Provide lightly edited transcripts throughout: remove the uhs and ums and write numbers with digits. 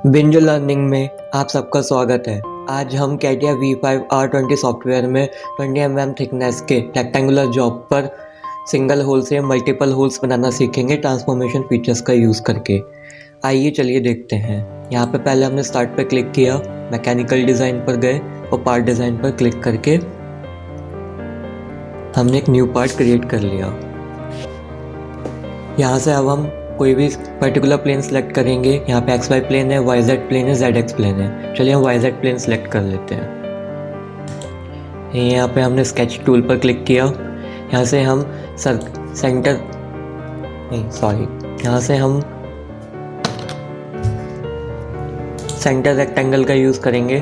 Binge learning में आप सबका स्वागत है। आज हम कैटिया V5 R20 सॉफ्टवेयर में 20 mm थिकनेस के रेक्टेंगुलर जॉब पर सिंगल होल से मल्टीपल होल्स बनाना सीखेंगे ट्रांसफॉर्मेशन फीचर्स का यूज़ करके। आइए चलिए देखते हैं। यहाँ पे पहले हमने स्टार्ट पर क्लिक किया, मैकेनिकल डिज़ाइन पर गए और पार्ट डिज़ाइन पर क्लिक करके हमने एक न्यू पार्ट क्रिएट कर लिया। यहाँ से अब हम कोई भी पर्टिकुलर प्लेन सेलेक्ट करेंगे। यहाँ पे XY प्लेन है, YZ प्लेन है, ZX प्लेन है। चलिए हम YZ प्लेन सेलेक्ट कर लेते हैं। यहाँ पे हमने स्केच टूल पर क्लिक किया। यहाँ से हम सेंटर रेक्टेंगल का यूज़ करेंगे।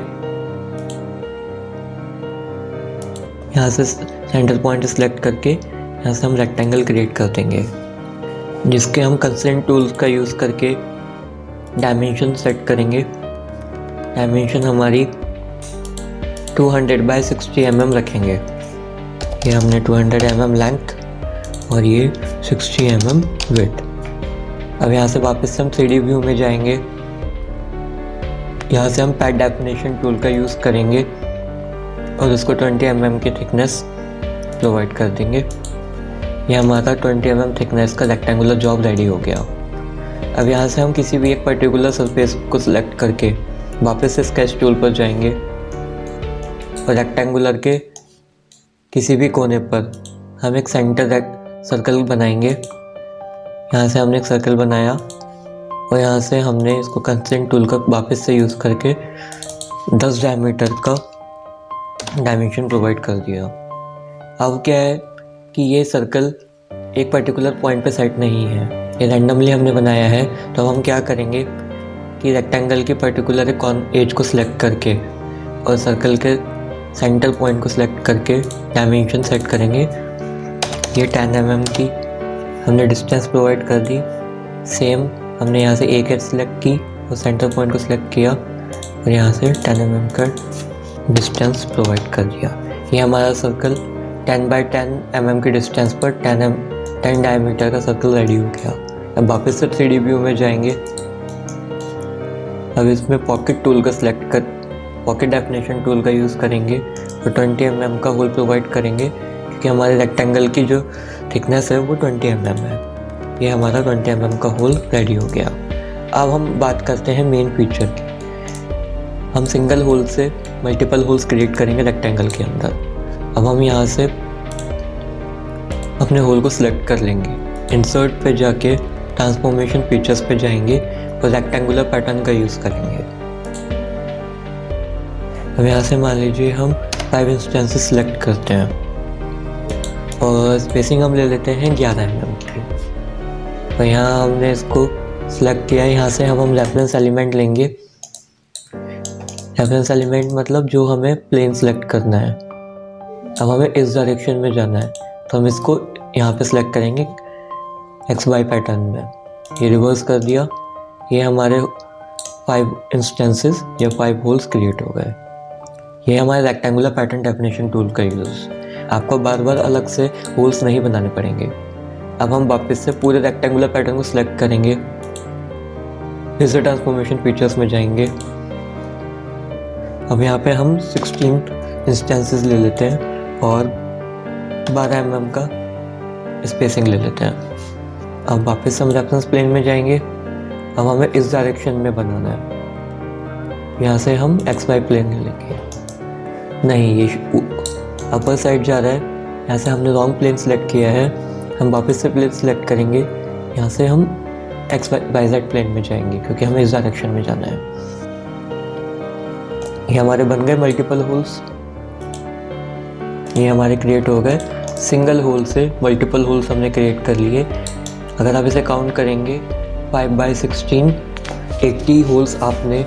यहाँ से सेंटर पॉइंट सेलेक्ट करके यहाँ से हम रेक्टेंगल क्रिएट कर देंगे, जिसके हम कंस्ट्रेंट टूल्स का यूज़ करके डायमेंशन सेट करेंगे। डायमेंशन हमारी 200 बाय 60 mm रखेंगे। ये हमने 200 mm लेंथ और ये 60 mm विड्थ। अब यहाँ से वापस से हम 3D व्यू में जाएंगे। यहाँ से हम पैड डेफिनेशन टूल का यूज़ करेंगे और उसको 20 mm की थिकनेस प्रोवाइड कर देंगे। ये हमारा 20 mm थिकनेस का रेक्टेंगुलर जॉब रेडी हो गया। अब यहाँ से हम किसी भी एक पर्टिकुलर सरफेस को सिलेक्ट करके वापस से स्केच टूल पर जाएंगे और रेक्टेंगुलर के किसी भी कोने पर हम एक सेंटर सर्कल बनाएंगे। यहाँ से हमने एक सर्कल बनाया और यहाँ से हमने इसको कंस्ट्रेंट टूल का वापस से यूज़ करके 10 डायमीटर का डायमेंशन प्रोवाइड कर दिया। अब क्या है कि ये सर्कल एक पर्टिकुलर पॉइंट पे सेट नहीं है, ये रैंडमली हमने बनाया है। तो हम क्या करेंगे कि रेक्टेंगल की पर्टिकुलर एज को सिलेक्ट करके और सर्कल के सेंटर पॉइंट को सिलेक्ट करके डायमेंशन सेट करेंगे। ये 10 mm की हमने डिस्टेंस प्रोवाइड कर दी। सेम हमने यहाँ से एक एज सिलेक्ट की और सेंटर पॉइंट को सिलेक्ट किया और यहाँ से 10 mm का डिस्टेंस प्रोवाइड कर दिया। ये हमारा सर्कल 10 बाय 10 mm की डिस्टेंस पर 10 डायमीटर का सर्कल रेडी हो गया। अब वापस से 3D व्यू में जाएंगे। अब इसमें पॉकेट टूल का सिलेक्ट कर पॉकेट डेफिनेशन टूल का यूज़ करेंगे और 20 mm का होल प्रोवाइड करेंगे, क्योंकि हमारे रेक्टेंगल की जो थिकनेस है वो 20 mm है। ये हमारा 20 mm का होल रेडी हो गया। अब हम बात करते हैं मेन फीचर की। हम सिंगल होल से मल्टीपल होल्स क्रिएट करेंगे रेक्टेंगल के अंदर। अब हम यहाँ से अपने होल को सिलेक्ट कर लेंगे। इंसर्ट पे जाके ट्रांसफॉर्मेशन फीचर्स पे जाएंगे और रेक्टेंगुलर पैटर्न का यूज़ करेंगे। अब यहाँ से मान लीजिए हम 5 इंस्टेंसेस सिलेक्ट करते हैं और स्पेसिंग हम ले लेते हैं 11 mm की। तो यहाँ हमने इसको सिलेक्ट किया। यहाँ से हम रेफरेंस एलिमेंट लेंगे। रेफरेंस एलिमेंट मतलब जो हमें प्लेन सेलेक्ट करना है। अब हमें इस डायरेक्शन में जाना है तो हम इसको यहाँ पे सिलेक्ट करेंगे XY पैटर्न में। ये रिवर्स कर दिया। ये हमारे 5 इंस्टेंसेस या 5 होल्स क्रिएट हो गए। ये हमारे रेक्टेंगुलर पैटर्न डेफिनेशन टूल का यूज़। आपको बार बार अलग से होल्स नहीं बनाने पड़ेंगे। अब हम वापस से पूरे रेक्टेंगुलर पैटर्न को सिलेक्ट करेंगे, फिर से ट्रांसफॉर्मेशन फीचर्स में जाएंगे। अब यहाँ पे हम 16 इंस्टेंसेस ले लेते हैं और 12 mm का स्पेसिंग ले लेते हैं। अब वापस हम रेफरेंस प्लेन में जाएंगे। अब हमें इस डायरेक्शन में बनाना है। यहाँ से हम XY प्लेन ले लेंगे। नहीं, ये अपर साइड जा रहा है। यहाँ से हमने रॉन्ग प्लेन सेलेक्ट किया है। हम वापस से प्लेन सेलेक्ट करेंगे। यहाँ से हम XYZ प्लेन में जाएंगे, क्योंकि हमें इस डायरेक्शन में जाना है। ये हमारे बन गए मल्टीपल होल्स। ये हमारे क्रिएट हो गए। सिंगल होल से मल्टीपल होल्स हमने क्रिएट कर लिए। अगर आप इसे काउंट करेंगे 5 बाय 16 80 होल्स आपने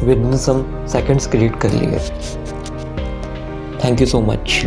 within some seconds create कर लिए। Thank you so much.